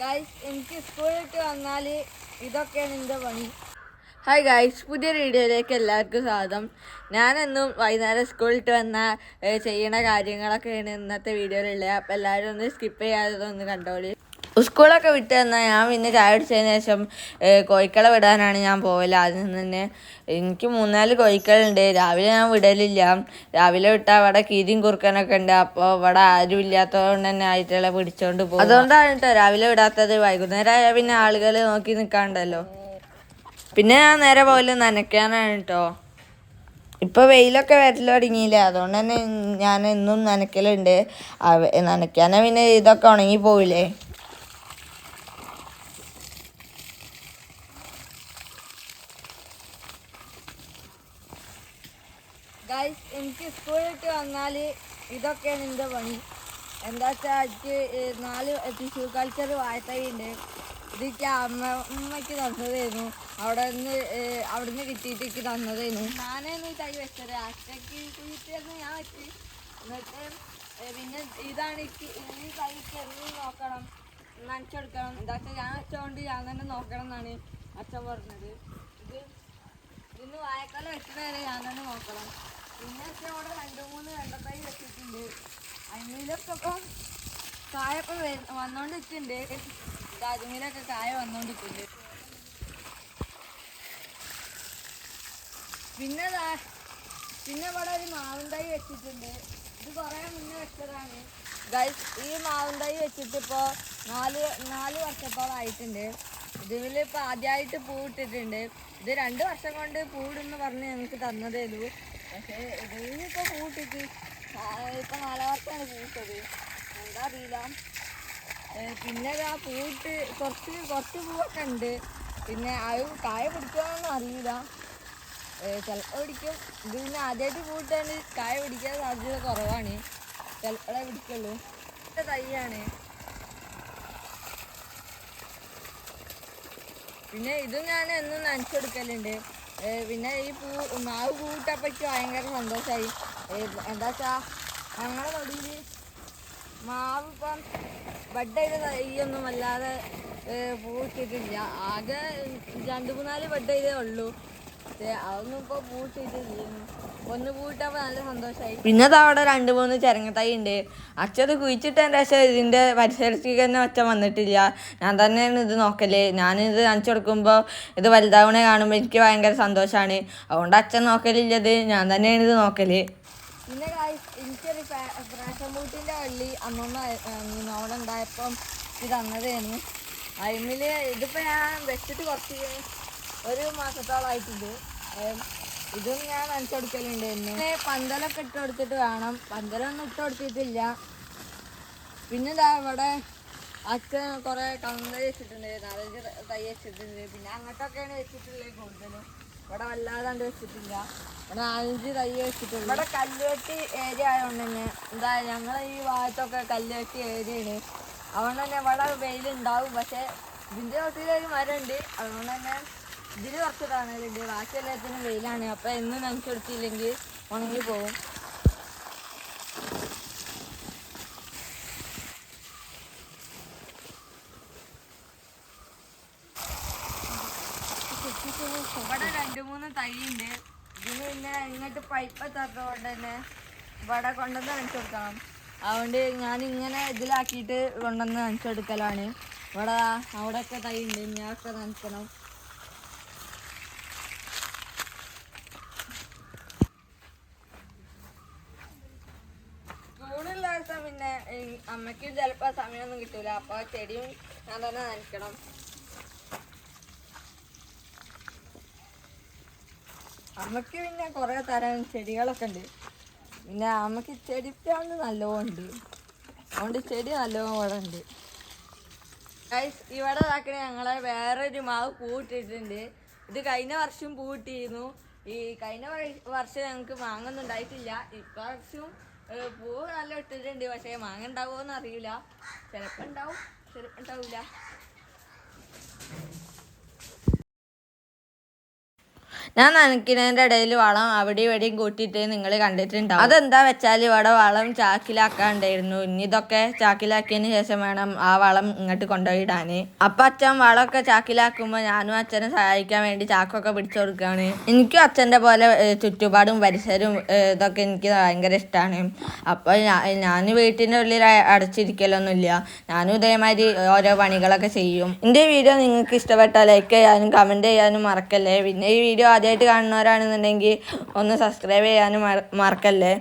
Guys എനിക്ക് സ്കൂളിട്ട് വന്നാൽ ഇതൊക്കെയാണ് എൻ്റെ പണി. ഹായ് ഗൈസ്, പുതിയൊരു വീഡിയോയിലേക്ക് എല്ലാവർക്കും സ്വാഗതം. ഞാനെന്നും വൈകുന്നേരം സ്കൂളിട്ട് വന്നാൽ ചെയ്യണ കാര്യങ്ങളൊക്കെയാണ് ഇന്നത്തെ വീഡിയോയിലുള്ളത്. അപ്പോൾ എല്ലാവരും ഒന്ന് സ്കിപ്പ് ചെയ്യാതെ ഒന്ന് കണ്ടോളി. സ്കൂളൊക്കെ വിട്ട് തന്നാൽ ഞാൻ പിന്നെ ചായ കുടിച്ചതിന് ശേഷം കോഴിക്കളെ വിടാനാണ് ഞാൻ പോകല്. ആദ്യം തന്നെ എനിക്ക് 3-4 കോഴിക്കളുണ്ട്. രാവിലെ ഞാൻ വിടലില്ല. രാവിലെ വിട്ടാൽ അവിടെ കീരിയും കുറുക്കനൊക്കെ ഉണ്ട്. അപ്പോൾ ഇവിടെ ആരും ഇല്ലാത്തതുകൊണ്ട് തന്നെ ആയിട്ടുള്ള പിടിച്ചോണ്ട് പോകും. അതുകൊണ്ടാണ് കേട്ടോ രാവിലെ വിടാത്തത്. വൈകുന്നേരം ആയാൽ പിന്നെ ആളുകൾ നോക്കി നിൽക്കാണ്ടല്ലോ. പിന്നെ ഞാൻ നേരെ പോലെ നനയ്ക്കാനാണ് കേട്ടോ. ഇപ്പോൾ വെയിലൊക്കെ വരൽ തുടങ്ങിയില്ലേ, അതുകൊണ്ട് തന്നെ ഞാൻ എന്നും നനയ്ക്കലുണ്ട്. നനയ്ക്കാനാ പിന്നെ ഇതൊക്കെ ഉണങ്ങി പോവില്ലേ. ഗൈസ് എനിക്ക് സ്കൂളിട്ട് വന്നാൽ ഇതൊക്കെയാണ് എൻ്റെ പണി. എന്താ വെച്ചാൽ എനിക്ക് 4 ടിഷ്യൂ കൾച്ചർ വാഴത്തൈ ഉണ്ട്. ഇതൊക്കെ അമ്മയ്ക്ക് തന്നതായിരുന്നു. അവിടുന്ന് കിട്ടിയിട്ട് തന്നതായിരുന്നു. ഞാനായിരുന്നു ഈ തൈ വെച്ചത്. അച്ഛക്ക് കുഴിച്ചിരുന്ന് ഞാൻ വെച്ച്. എന്നിട്ട് പിന്നെ ഇതാണ് ഈ തൈക്ക് എന്നും നോക്കണം, നനച്ചെടുക്കണം. എന്താ വെച്ചാൽ ഞാൻ വെച്ചോണ്ട് ഞാൻ തന്നെ നോക്കണം എന്നാണ് അച്ഛൻ പറഞ്ഞത്. ഇന്ന് വാഴക്കാലം വെച്ചത് വരെ ഞാൻ തന്നെ നോക്കണം. പിന്നെ വെച്ചാൽ ഇവിടെ 2-3 വെണ്ടത്തൈ വെച്ചിട്ടുണ്ട്. അതിലൊക്കെ ഇപ്പം കായൊക്കെ വന്നോണ്ടിരിക്കുന്നുണ്ട്. അതിലൊക്കെ കായ വന്നോണ്ടിരിക്കുന്നുണ്ട്. പിന്നെ ഇവിടെ ഒരു മാവിൻ തൈ വെച്ചിട്ടുണ്ട്. ഇത് കുറേ മുന്നേ വെച്ചതാണ്. ഗൈസ്, ഈ മാവിൻ തൈ വെച്ചിട്ട് ഇപ്പോൾ 4 വർഷത്തോളമായിട്ടുണ്ട്. ഇതിലിപ്പോൾ ആദ്യമായിട്ട് പൂവിട്ടിട്ടുണ്ട്. ഇത് 2 വർഷം കൊണ്ട് പൂവിടുന്ന് പറഞ്ഞ് ഞങ്ങൾക്ക് തന്നതേലു. പക്ഷേ ഇതിനിപ്പോൾ പൂവിട്ടിട്ട് ഇപ്പം 4 വർഷമാണ് പൂവിട്ടത്. എന്താ അറിയില്ല. പിന്നെ ആ പൂവിട്ട് കുറച്ച് പൂവൊക്കെ ഉണ്ട്. പിന്നെ അത് കായ പിടിക്കുമെന്നൊന്നും അറിയില്ല. ചിലപ്പോൾ പിടിക്കും. ഇത് പിന്നെ ആദ്യമായിട്ട് പൂവിട്ടാണ്ട് കായ പിടിക്കാൻ സാധ്യത കുറവാണ്. ചിലപ്പോഴേ പിടിക്കുള്ളൂ. തൈയാണ്. പിന്നെ ഇതും ഞാൻ എന്നും നനച്ചെടുക്കലുണ്ട്. പിന്നെ ഈ മാവ് പൂവിട്ടപ്പോഴേക്ക് ഭയങ്കര സന്തോഷമായി. എന്താ വെച്ചാൽ ഞങ്ങളുടെ തൊടിയിൽ മാവ് ഇപ്പം ബഡ് ചെയ്ത തൈയൊന്നും വല്ലാതെ പൂവിട്ടിട്ടില്ല. ആകെ 2-3 ബഡ് ചെയ്തേ ഉള്ളൂ. അതൊന്നും ഇപ്പോൾ പൂവിട്ടിട്ടില്ല. ഒന്ന് പൂവിട്ടപ്പോൾ നല്ല സന്തോഷമായി. പിന്നെ അവിടെ 2-3 ചെരങ്ങ തൈ ഉണ്ട്. അച്ഛത് കുഴിച്ചിട്ടതിൻ്റെ ശേഷം ഇതിൻ്റെ പരിസരത്തേക്ക് തന്നെ അച്ഛൻ വന്നിട്ടില്ല. ഞാൻ തന്നെയാണ് ഇത് നോക്കല്. ഞാനിത് നനച്ചു കൊടുക്കുമ്പോൾ ഇത് വലുതാവണേ കാണുമ്പോൾ എനിക്ക് ഭയങ്കര സന്തോഷമാണ്. അതുകൊണ്ട് അച്ഛൻ നോക്കലില്ലത്, ഞാൻ തന്നെയാണ് ഇത് നോക്കല്. പിന്നെ എനിക്കൊരു പ്രാഷൻ ബൂട്ടിൻ്റെ വള്ളി അമ്മമ്മ അവിടെ ഉണ്ടായപ്പം ഇത് തന്നതായിരുന്നു. അതിൽ ഇതിപ്പോൾ ഞാൻ വെച്ചിട്ട് കുറച്ച് 1 മാസത്തോളമായിട്ടുണ്ട്. ഇതും ഞാൻ നനച്ചെടുക്കലുണ്ട്. പിന്നെ പന്തലൊക്കെ ഇട്ട് കൊടുത്തിട്ട് വേണം. പന്തലൊന്നും ഇട്ട് കൊടുത്തിട്ടില്ല. പിന്നെ ഇവിടെ അച്ഛൻ കുറേ കമ്പ് വെച്ചിട്ടുണ്ട്. 4-5 തൈ വെച്ചിട്ടുണ്ട്. പിന്നെ അങ്ങോട്ടൊക്കെയാണ് വെച്ചിട്ടുള്ളത് കൂടുതലും. ഇവിടെ വല്ലാതാണ്ട് വെച്ചിട്ടില്ല. ഇവിടെ 4-5 തൈ വെച്ചിട്ടുള്ളൂ. ഇവിടെ കല്ലുവെട്ടി ഏരിയ ആയതുകൊണ്ട് തന്നെ ഞങ്ങൾ ഈ ഭാഗത്തൊക്കെ കല്ലുവെട്ടി ഏരിയയാണ്. അതുകൊണ്ട് തന്നെ ഇവിടെ വെയിലുണ്ടാവും. പക്ഷേ ഇതിൻ്റെ തൊട്ടിലൊരു മരമുണ്ട്. അതുകൊണ്ട് തന്നെ ഇതിന് കുറച്ച് തണലുണ്ട്. ബാക്കി എല്ലാത്തിനും വെയിലാണ്. അപ്പോൾ എന്നും നനച്ചെടുത്തില്ലെങ്കിൽ ഉണങ്ങി പോകും. ഇവിടെ 2-3 തൈ ഉണ്ട്. ഇതിന് പിന്നെ ഇങ്ങോട്ട് പൈപ്പ് എത്താത്തതുകൊണ്ട് തന്നെ ഇവിടെ കൊണ്ടുവന്ന് നനച്ചു കൊടുക്കണം. അതുകൊണ്ട് ഞാനിങ്ങനെ ഇതിലാക്കിയിട്ട് കൊണ്ടുവന്ന് നനച്ചു കൊടുക്കലാണ്. ഇവിടെ അവിടെയൊക്കെ തൈ ഉണ്ട്. ഞാനൊക്കെ നനക്കണം. സ്കൂളുള്ള ദിവസം പിന്നെ അമ്മയ്ക്കും ചിലപ്പോൾ സമയമൊന്നും കിട്ടൂല. അപ്പോൾ ചെടിയും ഞാൻ തന്നെ നനയ്ക്കണം. അമ്മയ്ക്ക് പിന്നെ കുറേ തരം ചെടികളൊക്കെ ഉണ്ട്. പിന്നെ അമ്മയ്ക്ക് ചെടിപ്രാന്ത് നല്ലോണം. അതുകൊണ്ട് ചെടി നല്ലോണം ഇവിടെ ഉണ്ട്. ഇവിടെ ഇതാക്കണേ ഞങ്ങളെ വേറൊരു മാവ് പൂവിട്ടിട്ടുണ്ട്. ഇത് കഴിഞ്ഞ വർഷം പൂവിട്ടിരുന്നു. ഈ കഴിഞ്ഞ വർഷം ഞങ്ങൾക്ക് മാങ്ങ ഒന്നും ഉണ്ടായിട്ടില്ല. ഇപ്രാവശ്യം പൂവ് നല്ല ഇട്ടിട്ടുണ്ട്. പക്ഷേ മാങ്ങ ഉണ്ടാവുമോ എന്ന് അറിയില്ല. ചിലപ്പോൾ ഉണ്ടാവും, ചിലപ്പോൾ ഉണ്ടാവില്ല. ഞാൻ നനയ്ക്കുന്നതിൻ്റെ ഇടയിൽ വളം അവിടെ ഇവിടെയും കൂട്ടിയിട്ട് നിങ്ങൾ കണ്ടിട്ടുണ്ടാവും. അതെന്താ വെച്ചാൽ ഇവിടെ വളം ചാക്കിലാക്കാണ്ടായിരുന്നു. ഇനി ഇതൊക്കെ ചാക്കിലാക്കിയതിന് ശേഷം വേണം ആ വളം ഇങ്ങോട്ട് കൊണ്ടുപോയിടാൻ. അപ്പം അച്ഛൻ വളമൊക്കെ ചാക്കിലാക്കുമ്പോൾ ഞാനും അച്ഛനെ സഹായിക്കാൻ വേണ്ടി ചാക്കൊക്കെ പിടിച്ചു കൊടുക്കുകയാണ്. എനിക്കും അച്ഛൻ്റെ പോലെ ചുറ്റുപാടും പരിസരവും ഇതൊക്കെ എനിക്ക് ഭയങ്കര ഇഷ്ടമാണ്. അപ്പോൾ ഞാൻ വീട്ടിൻ്റെ ഉള്ളിൽ അടച്ചിരിക്കലൊന്നുമില്ല. ഞാനും ഇതേമാതിരി ഓരോ പണികളൊക്കെ ചെയ്യും. എൻ്റെ വീഡിയോ നിങ്ങൾക്ക് ഇഷ്ടപ്പെട്ടാൽ ലൈക്ക് ചെയ്യാനും കമൻറ്റ് ചെയ്യാനും മറക്കല്ലേ. പിന്നെ ഈ വീഡിയോ ആദ്യമായിട്ട് കാണുന്നവരാണെന്നുണ്ടെങ്കിൽ ഒന്ന് സബ്സ്ക്രൈബ് ചെയ്യാനും മറക്കല്ലേ.